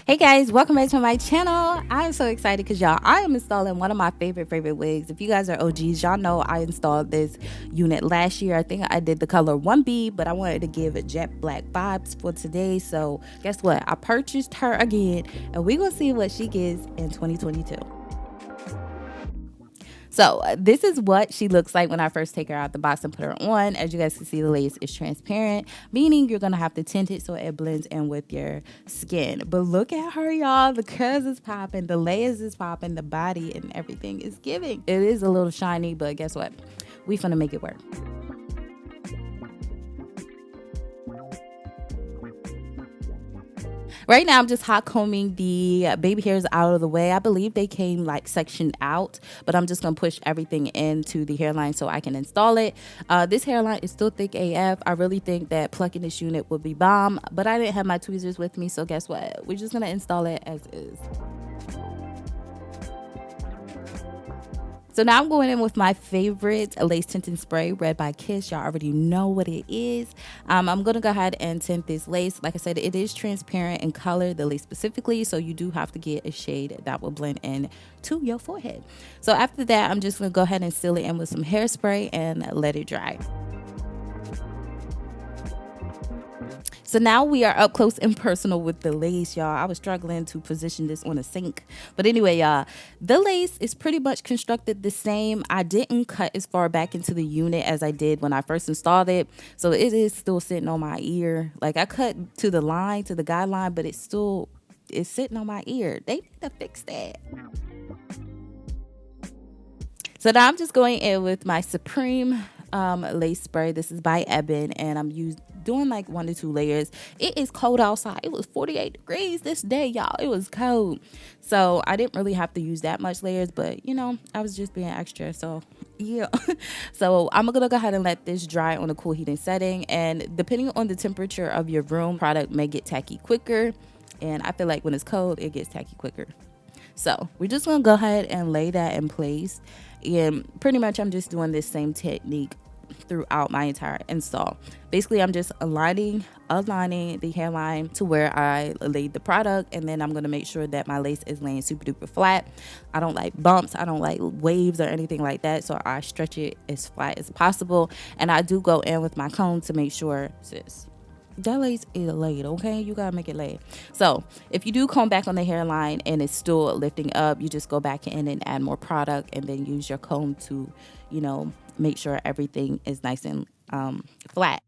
Hey guys, welcome back to my channel. I'm so excited because y'all, I am installing one of my favorite wigs. If you guys are OGs, y'all know I installed this unit last year. I think I did the color 1B, but I wanted to give it jet black vibes for today. So guess what? I purchased her again, and we're gonna see what she gives in 2022. So this is what she looks like when I first take her out the box and put her on. As you guys can see, the lace is transparent, meaning you're going to have to tint it so it blends in with your skin. But look at her, y'all. The curls is popping, the layers is popping, the body and everything is giving. It is a little shiny, but guess what? We finna make it work. Right now, I'm just hot combing the baby hairs out of the way. I believe they came like sectioned out, but I'm just going to push everything into the hairline so I can install it. This hairline is still thick AF. I really think that plucking this unit would be bomb, but I didn't have my tweezers with me, so guess what? We're just going to install it as is. So now I'm going in with my favorite lace tinting spray, Red by Kiss. Y'all already know what it is. I'm going to go ahead and tint this lace. Like I said, it is transparent in color, the lace specifically, so you do have to get a shade that will blend in to your forehead. So after that, I'm just going to go ahead and seal it in with some hairspray and let it dry. So now we are up close and personal with the lace, y'all. I was struggling to position this on a sink. But anyway, y'all, the lace is pretty much constructed the same. I didn't cut as far back into the unit as I did when I first installed it. So it is still sitting on my ear. Like I cut to the line, to the guideline, but it's sitting on my ear. They need to fix that. So now I'm just going in with my Supreme lace spray. This is by Ebin, and I'm doing like 1 to 2 layers. It is cold outside. It was 48 degrees this day, y'all. It was cold, so I didn't really have to use that much layers, but you know, I was just being extra, so yeah. So I'm gonna go ahead and let this dry on a cool heating setting, and depending on the temperature of your room, product may get tacky quicker, and I feel like when it's cold it gets tacky quicker. So we're just gonna go ahead and lay that in place, and pretty much I'm just doing this same technique throughout my entire install. Basically, I'm just aligning the hairline to where I laid the product, and then I'm going to make sure that my lace is laying super duper flat. I don't like bumps, I don't like waves or anything like that, so I stretch it as flat as possible, and I do go in with my comb to make sure, sis, that lace is laid, okay? You gotta make it laid. So if you do comb back on the hairline and it's still lifting up, you just go back in and add more product, and then use your comb to, you know, make sure everything is nice and flat.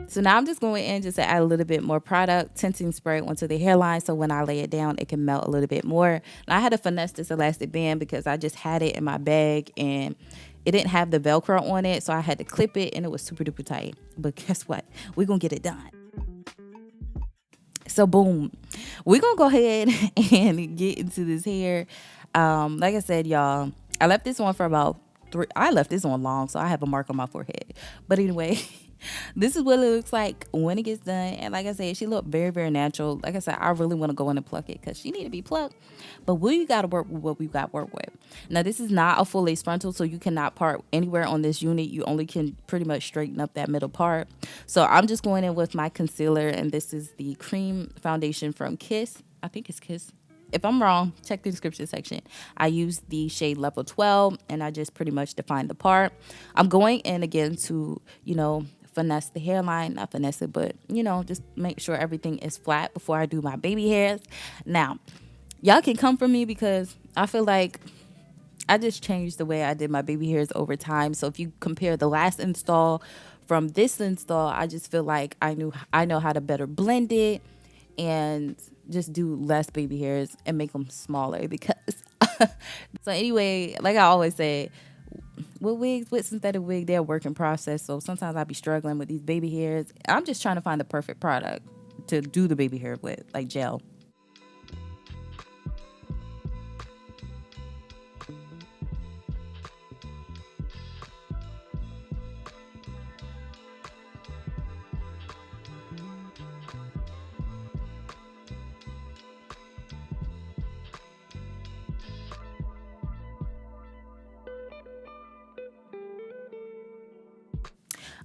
So now I'm just going in just to add a little bit more product, tinting spray onto the hairline, so when I lay it down, it can melt a little bit more. And I had to finesse this elastic band because I just had it in my bag and it didn't have the Velcro on it, so I had to clip it, and it was super duper tight. But guess what? We're gonna get it done. So boom, we're gonna go ahead and get into this hair. Like I said, y'all, I left this on for about 3. I left this on long, so I have a mark on my forehead. But anyway, this is what it looks like when it gets done. And like I said, she looked very, very natural. Like I said, I really want to go in and pluck it because she need to be plucked. But we got to work with what we got to work with. Now, this is not a full lace frontal, so you cannot part anywhere on this unit. You only can pretty much straighten up that middle part. So I'm just going in with my concealer, and this is the cream foundation from Kiss. I think it's Kiss. If I'm wrong, check the description section. I used the shade level 12, and I just pretty much defined the part. I'm going in again to, finesse the hairline. Not finesse it, but, just make sure everything is flat before I do my baby hairs. Now, y'all can come for me because I feel like I just changed the way I did my baby hairs over time. So if you compare the last install from this install, I just feel like I know how to better blend it and just do less baby hairs and make them smaller because so anyway, like I always say, with synthetic wig, they're a work in process. So sometimes I be struggling with these baby hairs. I'm just trying to find the perfect product to do the baby hair with, like gel.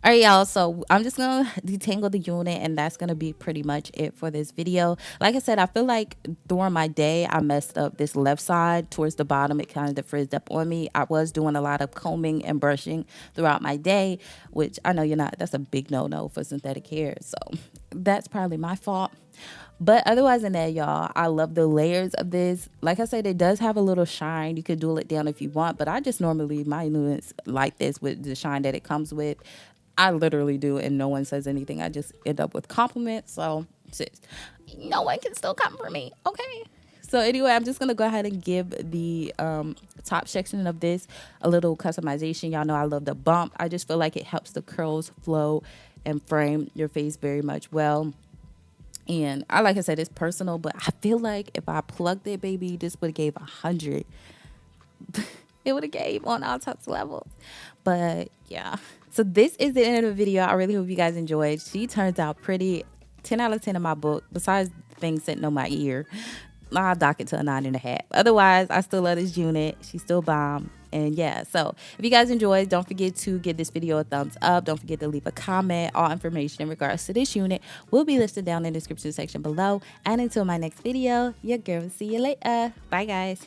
All right, y'all, so I'm just gonna detangle the unit, and that's gonna be pretty much it for this video. Like I said, I feel like during my day I messed up this left side towards the bottom. It kind of frizzed up on me. I was doing a lot of combing and brushing throughout my day, which I know that's a big no-no for synthetic hair, so that's probably my fault. But otherwise than that, y'all, I love the layers of this. Like I said, it does have a little shine. You could dual it down if you want, but I just normally leave my units like this with the shine that it comes with. I literally do, and no one says anything. I just end up with compliments. So, sis, no one can still come for me, okay? So anyway, I'm just going to go ahead and give the top section of this a little customization. Y'all know I love the bump. I just feel like it helps the curls flow and frame your face very much well. And like I said, it's personal, but I feel like if I plugged it, baby, this would have gave 100. It would have gave on all types of levels. But yeah, so this is the end of the video. I really hope you guys enjoyed. She turns out pretty. 10 out of 10 in my book, besides things sitting on my ear. I'll dock it to a 9.5. Otherwise, I still love this unit. She's still bomb. And yeah, so if you guys enjoyed, don't forget to give this video a thumbs up. Don't forget to leave a comment. All information in regards to this unit will be listed down in the description section below. And until my next video, your girl will see you later. Bye, guys.